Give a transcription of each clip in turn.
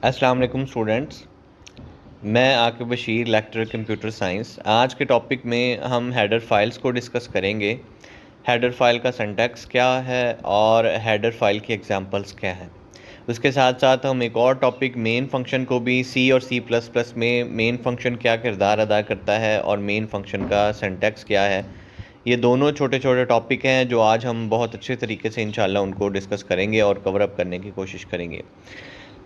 अस्सलाम वालेकुम स्टूडेंट्स। मैं Aqib Bashir, lecturer computer science. आज के टॉपिक में हम हेडर फाइल्स को डिस्कस करेंगे। हेडर फाइल का सिंटैक्स क्या है और हेडर फाइल की एग्जांपल्स क्या हैं। उसके साथ साथ हम एक और टॉपिक मेन फंक्शन को भी सी और सी प्लस प्लस में मेन फंक्शन क्या किरदार अदा करता है और मेन फंक्शन का सिंटैक्स क्या है। ये दोनों छोटे छोटे टॉपिक हैं जो आज हम बहुत अच्छे तरीके से इंशाल्लाह उनको डिस्कस करेंगे और कवर अप करने की कोशिश करेंगे।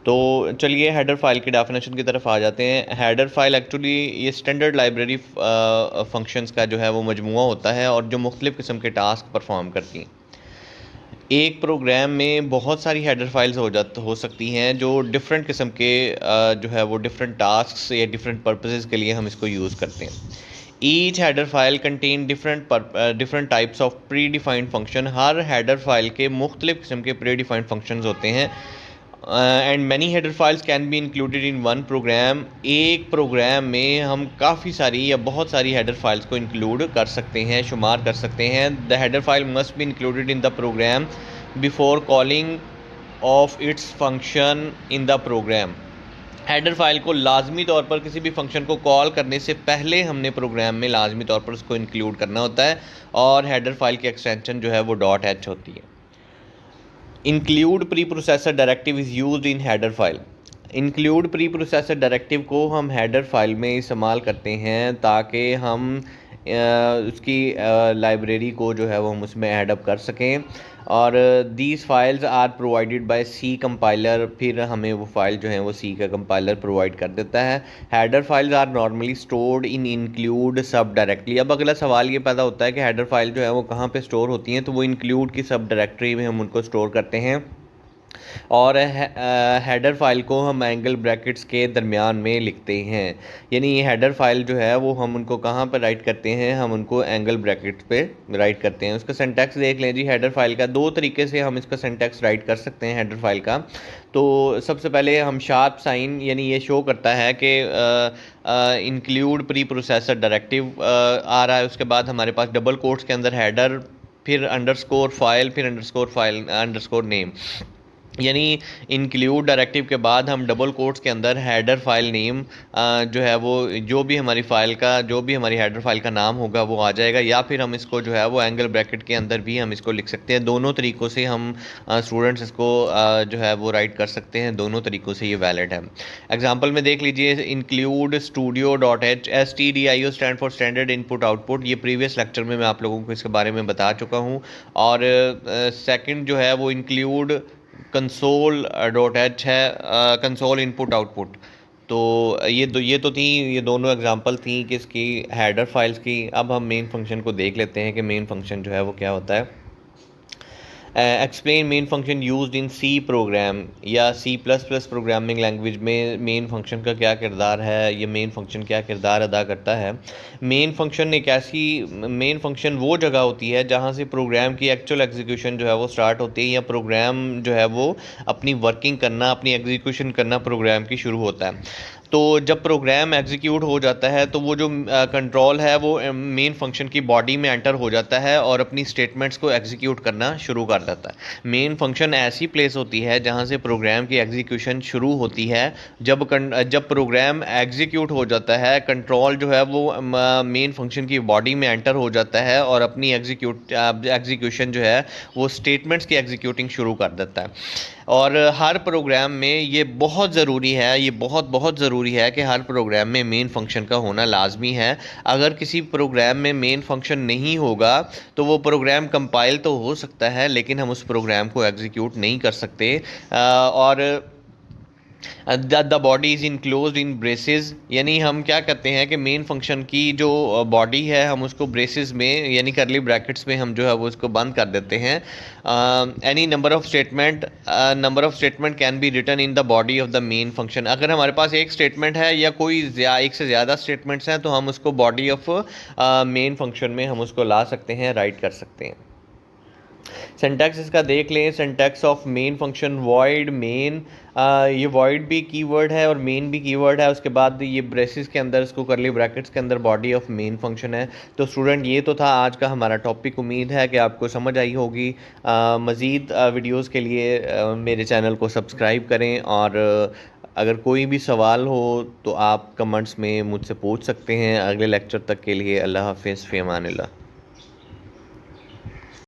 तो चलिए हेडर फाइल की डेफिनेशन की तरफ आ जाते हैं। हेडर फाइल एक्चुअली ये स्टैंडर्ड लाइब्रेरी फंक्शंस का जो है वो मजमूआ होता है और जो मुख्तलिफ़ किस्म के टास्क परफॉर्म करती हैं। एक प्रोग्राम में बहुत सारी हेडर फाइल्स हो सकती हैं जो डिफरेंट किस्म के जो है वो डिफरेंट टास्क या डिफरेंट पर्पसेस के लिए हम इसको यूज़ करते हैं। Each header file contain different types of pre defined function. हर हेडर फाइल के मुख्तलिफ़ किस्म के प्री डिफाइंड फंक्शंस होते हैं and many header files can be included in one program. एक प्रोग्राम में हम काफ़ी सारी या बहुत सारी हेडर फाइल्स को इंक्लूड कर सकते हैं, शुमार कर सकते हैं। The header file must be included in the program before calling of its function in the program. Header file को लाजमी तौर पर किसी भी फंक्शन को कॉल करने से पहले हमने प्रोग्राम में लाजमी तौर पर उसको इंक्लूड करना होता है और हेडर फाइल की एक्सटेंशन जो है वो .h होती है। Include pre processor directive is used in header file. Include pre processor directive को हम हेडर फाइल में इस्तेमाल करते हैं ताकि हम उसकी लाइब्रेरी को जो है वो हम उसमें ऐडअप कर सकें। और these files are provided by C compiler. फिर हमें वो फाइल जो है वो सी का कंपाइलर प्रोवाइड कर देता है। Header files are normally stored in include sub directly. अब अगला सवाल ये पैदा होता है कि हेडर फाइल जो है वो कहाँ पे स्टोर होती हैं, तो वो इंक्लूड की सब डायरेक्टरी में हम उनको स्टोर करते हैं। और हेडर फाइल को हम एंगल ब्रैकेट्स के दरमियान में लिखते हैं। यानी ये हेडर फाइल जो है वो हम उनको कहाँ पर राइट करते हैं, हम उनको एंगल ब्रैकेट्स पे राइट करते हैं। उसका सिंटैक्स देख लें जी। हेडर फाइल का दो तरीके से हम इसका सिंटैक्स राइट कर सकते हैं हेडर फाइल का। तो सबसे पहले हम शार्प साइन, यानी ये शो करता है कि इंक्लूड प्री प्रोसेसर डायरेक्टिव आ रहा है। उसके बाद हमारे पास डबल कोट्स के अंदर हेडर, फिर अंडरस्कोर फाइल, फिर अंडरस्कोर अंडरस्कोर नेम। यानी इंक्लूड डायरेक्टिव के बाद हम डबल कोट्स के अंदर हेडर फाइल नेम जो है वो जो भी हमारी हेडर फाइल का नाम होगा वो आ जाएगा, या फिर हम इसको जो है वो एंगल ब्रैकेट के अंदर भी हम इसको लिख सकते हैं। दोनों तरीक़ों से हम स्टूडेंट्स इसको जो है वो राइट कर सकते हैं। दोनों तरीक़ों से ये वैलिड है। एग्जांपल में देख लीजिए, include studio .h। STDIO stand for standard input output. ये प्रीवियस लेक्चर में मैं आप लोगों को इसके बारे में बता चुका हूँ। और सेकंड जो है वो इंक्लूड console.h है, कंसोल इनपुट आउटपुट। तो ये तो थी, ये दोनों एग्जांपल थी किसकी, हेडर फाइल्स की। अब हम मेन फंक्शन को देख लेते हैं कि मेन फंक्शन जो है वो क्या होता है। Explain main function used in C program या C plus plus programming language में मेन फंक्शन का क्या किरदार है, ये मेन फंक्शन क्या किरदार अदा करता है। मेन फंक्शन वो जगह होती है जहाँ से प्रोग्राम की एक्चुअल एग्जीक्यूशन जो है वो स्टार्ट होती है, या प्रोग्राम जो है वो अपनी वर्किंग करना, अपनी एग्जीक्यूशन करना प्रोग्राम की शुरू होता है। तो जब प्रोग्राम एग्जीक्यूट हो जाता है तो वो जो कंट्रोल है वो मेन फंक्शन की बॉडी में एंटर हो जाता है और अपनी स्टेटमेंट्स को एग्जीक्यूट करना शुरू कर देता है। मेन फंक्शन ऐसी प्लेस होती है जहाँ से प्रोग्राम की एग्जीक्यूशन शुरू होती है। जब प्रोग्राम एग्जीक्यूट हो जाता है, कंट्रोल जो है वो मेन फंक्शन की बॉडी में एंटर हो जाता है और अपनी एग्जीक्यूशन जो है वो स्टेटमेंट्स की एग्जीक्यूटिंग शुरू कर देता है। और हर प्रोग्राम में ये बहुत ज़रूरी है, ये बहुत ज़रूरी है कि हर प्रोग्राम में मेन फंक्शन का होना लाजमी है। अगर किसी प्रोग्राम में मेन फंक्शन नहीं होगा तो वो प्रोग्राम कंपाइल तो हो सकता है लेकिन हम उस प्रोग्राम को एग्जीक्यूट नहीं कर सकते। और the body is enclosed in braces. यानी हम क्या करते हैं कि मेन फंक्शन की जो बॉडी है हम उसको ब्रेसेस में, यानी करली ब्रैकेट्स में हम जो है वो उसको बंद कर देते हैं। Any number of statement can be written in the body of the main function. अगर हमारे पास एक स्टेटमेंट है या कोई एक से ज़्यादा स्टेटमेंट्स हैं तो हम उसको बॉडी ऑफ मेन फंक्शन में हम उसको ला सकते हैं, राइट कर सकते हैं। सिंटैक्स इसका देख लें। Syntax of main function void main, ये वॉइड भी कीवर्ड है और मेन भी कीवर्ड है। उसके बाद ये ब्रेसेस के अंदर, इसको करली ब्रैकेट्स के अंदर बॉडी ऑफ मेन फंक्शन है। तो स्टूडेंट ये तो था आज का हमारा टॉपिक। उम्मीद है कि आपको समझ आई होगी। मज़ीद वीडियोज़ के लिए मेरे चैनल को सब्सक्राइब करें और अगर कोई भी सवाल हो तो आप कमेंट्स में मुझसे पूछ सकते हैं। अगले लेक्चर तक के लिए अल्लाह हाफिज़, फ़ी अमानिल्लाह।